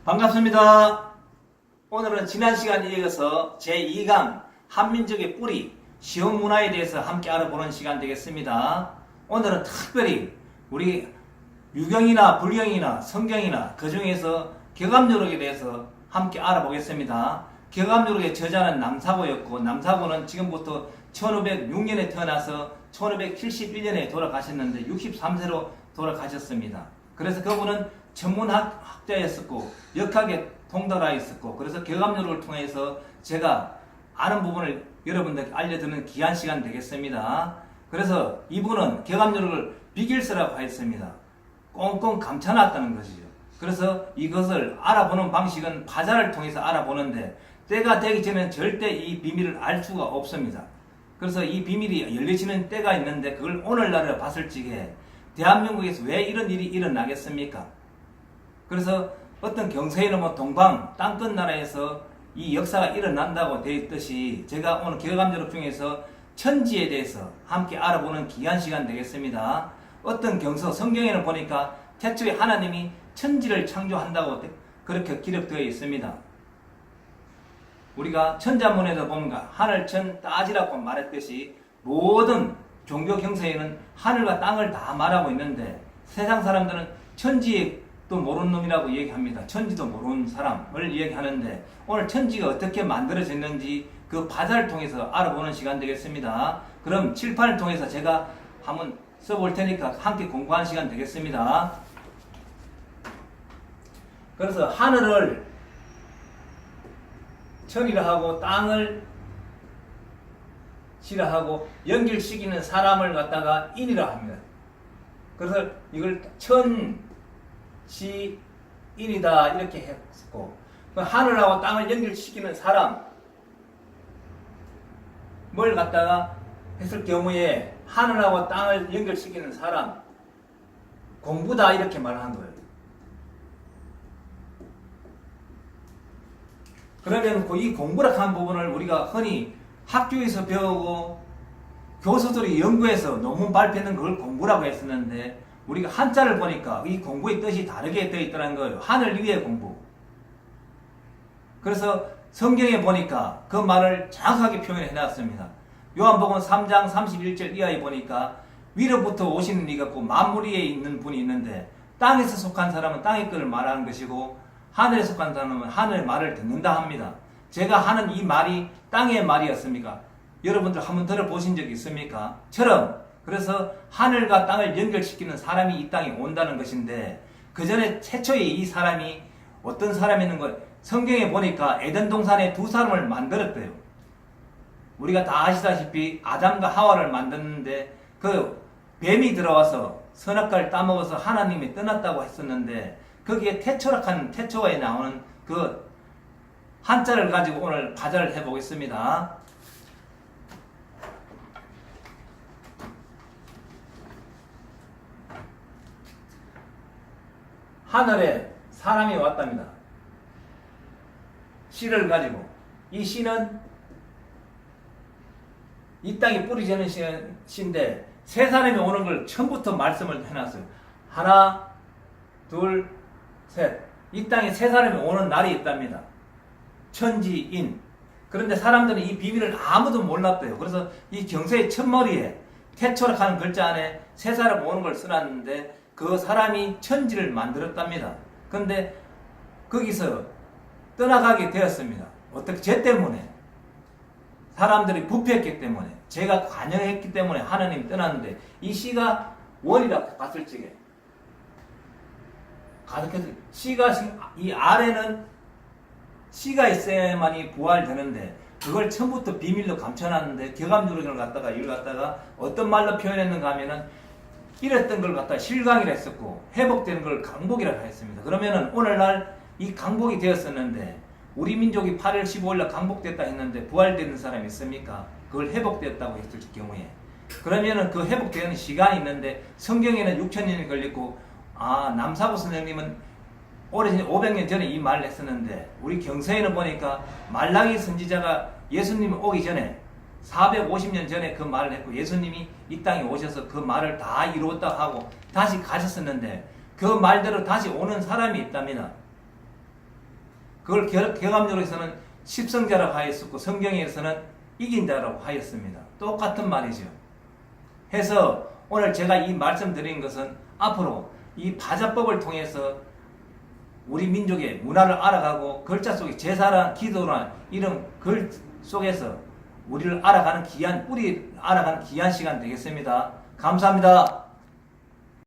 반갑습니다. 오늘은 지난 시간에 이어서 제2강 한민족의 뿌리, 시험 문화에 대해서 함께 알아보는 시간 되겠습니다. 오늘은 특별히 우리 유경이나 불경이나 성경이나 그 중에서 격암요록에 대해서 함께 알아보겠습니다. 격암요록의 저자는 남사고였고, 남사고는 지금부터 1506년에 태어나서 1571년에 돌아가셨는데 63세로 돌아가셨습니다. 그래서 그분은 천문학자였었고 역학에 통달하였었고, 그래서 격암요록을 통해서 제가 아는 부분을 여러분들께 알려드리는 귀한 시간 되겠습니다. 그래서 이분은 격암요록을 비길서라고 하였습니다. 꽁꽁 감춰놨다는 것이죠. 그래서 이것을 알아보는 방식은 파자를 통해서 알아보는데, 때가 되기 전에는 절대 이 비밀을 알 수가 없습니다. 그래서 이 비밀이 열려지는 때가 있는데, 그걸 오늘날에 봤을 적에 대한민국에서 왜 이런 일이 일어나겠습니까? 그래서 어떤 경서에는 동방 땅끝 나라에서 이 역사가 일어난다고 되어 있듯이, 제가 오늘 격암요록 중에서 천지에 대해서 함께 알아보는 귀한 시간 되겠습니다. 어떤 경서 성경에는 보니까 태초에 하나님이 천지를 창조한다고 그렇게 기록되어 있습니다. 우리가 천자문에도 보면 하늘천 따지라고 말했듯이 모든 종교 경서에는 하늘과 땅을 다 말하고 있는데, 세상 사람들은 천지도 모르는 놈이라고 얘기합니다. 천지도 모르는 사람을 얘기하는데, 오늘 천지가 어떻게 만들어졌는지 그 바다를 통해서 알아보는 시간 되겠습니다. 그럼 칠판을 통해서 제가 한번 써볼 테니까 함께 공부하는 시간 되겠습니다. 그래서 하늘을 천이라 하고 땅을 시라 하고 연결시키는 사람을 갖다가 인이라 합니다. 그래서 이걸 천, 시, 인이다 이렇게 했고, 하늘하고 땅을 연결시키는 사람 뭘 갖다가 했을 경우에 하늘하고 땅을 연결시키는 사람 공부다 이렇게 말하는 거예요. 그러면 이 공부라 하는 부분을 우리가 흔히 학교에서 배우고 교수들이 연구해서 논문 발표하는 걸 공부라고 했었는데, 우리가 한자를 보니까 이 공부의 뜻이 다르게 되어 있다는 거예요. 하늘 위의 공부. 그래서 성경에 보니까 그 말을 정확하게 표현해 놨습니다. 요한복음 3장 31절 이하에 보니까 위로부터 오시는 이가 있고 만물 위에 있는 분이 있는데, 땅에서 속한 사람은 땅의 것을 말하는 것이고 하늘에 속한 사람은 하늘의 말을 듣는다 합니다. 제가 하는 이 말이 땅의 말이었습니까? 여러분들 한번 들어보신 적 있습니까? 그래서 하늘과 땅을 연결시키는 사람이 이 땅에 온다는 것인데, 그 전에 최초에 이 사람이 어떤 사람이있는 걸 성경에 보니까 에덴 동산에 두 사람을 만들었대요. 우리가 다 아시다시피 아담과 하와를 만들었는데, 그 뱀이 들어와서 선악과를 따먹어서 하나님이 떠났다고 했었는데, 거기에 태초락한 태초에 나오는 그 한자를 가지고 오늘 가자를 해보겠습니다. 하늘에 사람이 왔답니다. 씨를 가지고, 이 씨는 이 땅에 뿌리지는 씨인데 세 사람이 오는 걸 처음부터 말씀을 해놨어요. 하나, 둘, 셋. 이 땅에 세 사람이 오는 날이 있답니다. 천지인. 그런데 사람들은 이 비밀을 아무도 몰랐대요. 그래서 이 경서의 첫머리에 태초락하는 글자 안에 세 사람 오는 걸 써놨는데, 그 사람이 천지를 만들었답니다. 그런데 거기서 떠나가게 되었습니다. 어떻게? 죄 때문에. 사람들이 부패했기 때문에, 죄가 관여했기 때문에 하나님이 떠났는데, 이 씨가 원이라고 봤을 적에 가득해서 씨가, 이 아래는 씨가 있어야만이 부활되는데, 그걸 처음부터 비밀로 감춰놨는데, 격암요록을 갖다가 이걸 갖다가 어떤 말로 표현했는가 하면은, 잃었던 걸 갖다가 실강이라 했었고 회복되는 걸 강복이라고 했습니다. 그러면은 오늘날 이 강복이 되었었는데, 우리 민족이 8월 15일날 강복됐다 했는데 부활되는 사람이 있습니까? 그걸 회복됐다고 했을 경우에, 그러면은 그 회복되는 시간이 있는데, 성경에는 6,000년이 걸렸고, 남사고 선생님은 오래전 500년 전에 이 말을 했었는데, 우리 경서에는 보니까 말라기 선지자가 예수님이 오기 전에 450년 전에 그 말을 했고, 예수님이 이 땅에 오셔서 그 말을 다 이루었다고 하고 다시 가셨었는데, 그 말대로 다시 오는 사람이 있답니다. 그걸 개감적으로서는 십성자라고 하였었고 성경에서는 이긴 자라고 하였습니다. 똑같은 말이죠. 해서 오늘 제가 이 말씀드린 것은 앞으로 이 바자법을 통해서 우리 민족의 문화를 알아가고 글자 속에 제사나 기도나 이런 글 속에서 우리를 알아가는 귀한 뿌리 알아가는 귀한 시간 되겠습니다. 감사합니다.